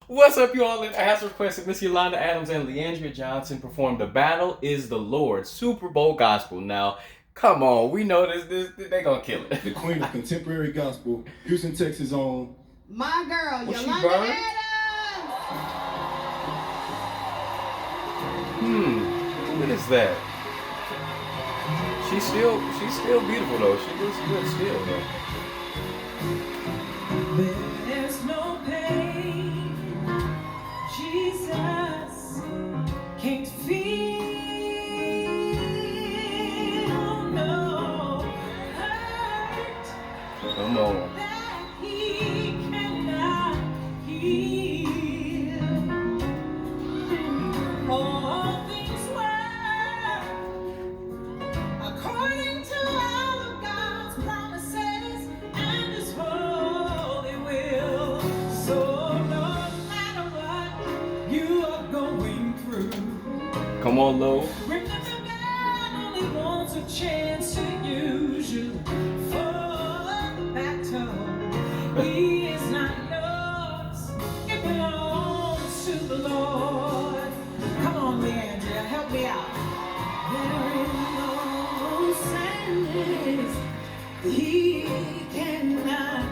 What's up, you all? As requested, Miss Yolanda Adams and Leandria Johnson performed "The Battle Is the Lord" Super Bowl gospel. Now, come on, we know this they gonna kill it. The queen of contemporary gospel, Houston, Texas own. My girl, Was she Yolanda burned? Adams. What is that? She's still beautiful though. She looks good still though. There's no pain Jesus can't feel, no hurt Come on. that he cannot heal. All things work according to all of God's promises and His holy will. So no matter what you are going through, Come on, Lo. remember God only wants a chance to use you for the battle. He is not yours, it belongs to the Lord. Come on, Leandria, help me out. There is no sadness he cannot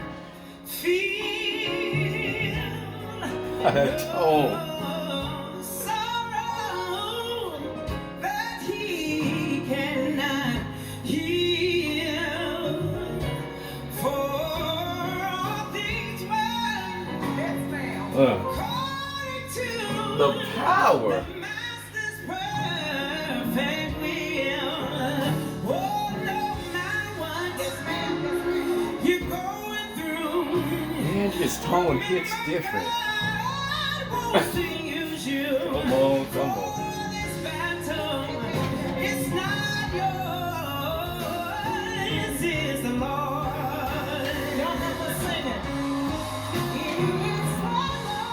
feel. That tone. No sorrow that he cannot heal. For all things work, yes, ma'am, according to The power. the Master's perfect will. Oh, no matter what, yes, ma'am, you're going through, Leandria's tone hits different. God wants to use you. Come on. This battle, it's not yours, it's the Lord. Y'all have to sing it. It's the Lord.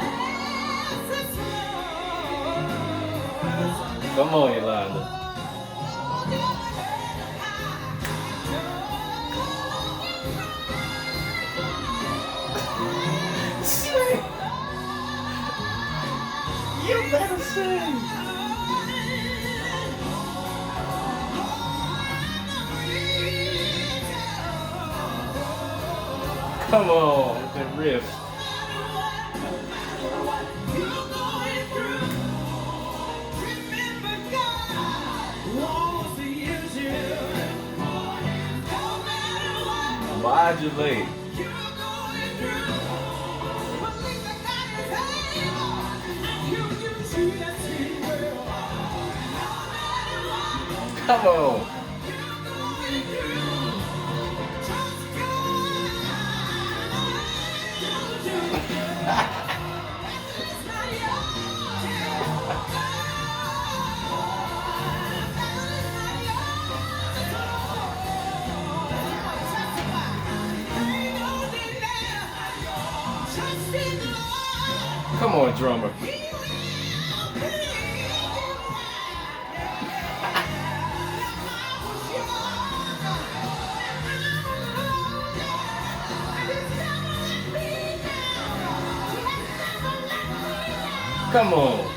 Yes, it's the Lord. Come on, Yolanda. Sing. You better sing. Come on, the riff. Modulate. Come on. Come on, drummer. Come on. Come on.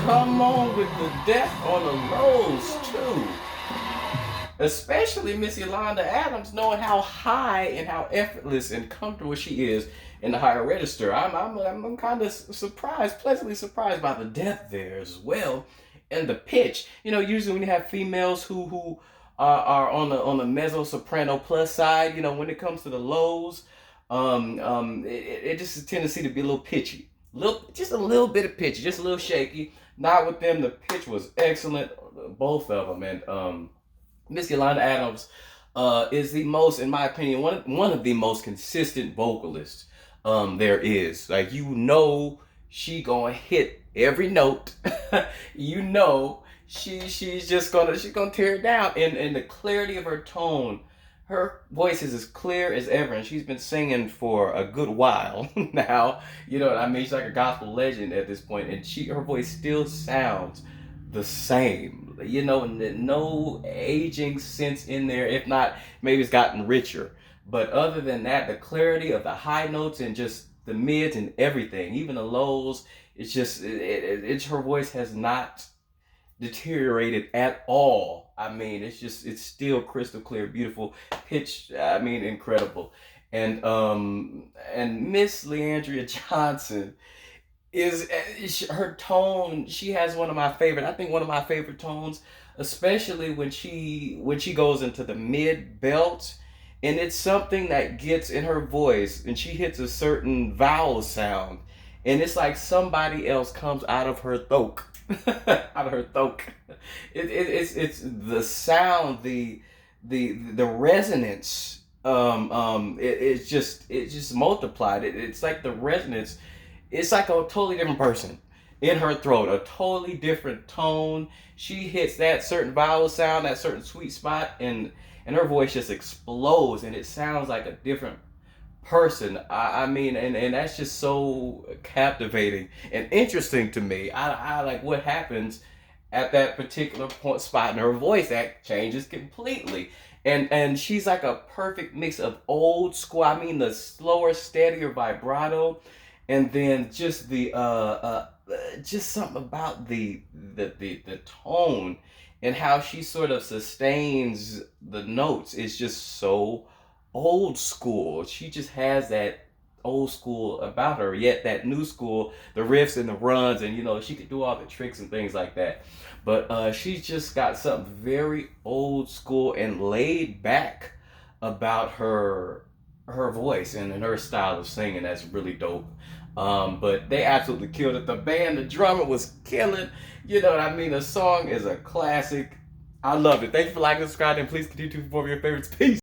Come on with the death on the rolls too. Especially Miss Yolanda Adams, knowing how high and how effortless and comfortable she is in the higher register. I'm kind of surprised, pleasantly surprised by the depth there as well, and the pitch. You know, usually when you have females who are on the mezzo soprano plus side, you know, when it comes to the lows, it just has a tendency to be a little pitchy, just a little bit of pitchy, just a little shaky. Not with them. The pitch was excellent, both of them, and Miss Yolanda Adams is the most, in my opinion, one of the most consistent vocalists there is. Like, you know, she gonna hit every note. You know, she's gonna tear it down. And the clarity of her tone, her voice is as clear as ever, and she's been singing for a good while now. You know what I mean? She's like a gospel legend at this point, and her voice still sounds the same. You know, no aging sense in there. If not, maybe it's gotten richer. But other than that, the clarity of the high notes and just the mids and everything, even the lows, it's just it's her voice has not deteriorated at all. I mean, it's still crystal clear, beautiful pitch. I mean, incredible. And Miss Leandria Johnson is her tone. She has one of my favorite. I think one of my favorite tones, especially when she goes into the mid belt, and it's something that gets in her voice, and she hits a certain vowel sound, and it's like somebody else comes out of her throat, out of her throat. It's the sound, the resonance. It's just multiplied. It's like the resonance, it's like a totally different person in her throat, a totally different tone. She hits that certain vowel sound, that certain sweet spot, and her voice just explodes, and it sounds like a different person. I mean, and that's just so captivating and interesting to me. I like what happens at that particular point spot in her voice that changes completely. And she's like a perfect mix of old school. I mean, the slower, steadier vibrato, and then just just something about the tone and how she sort of sustains the notes is just so old school. She just has that old school about her, yet that new school, the riffs and the runs, and you know, she could do all the tricks and things like that. But she's just got something very old school and laid back about her voice and her style of singing. That's really dope. But they absolutely killed it. The band, the drummer was killing. You know what I mean? The song is a classic. I loved it. Thank you for liking, subscribing, and please continue to perform your favorites. Peace.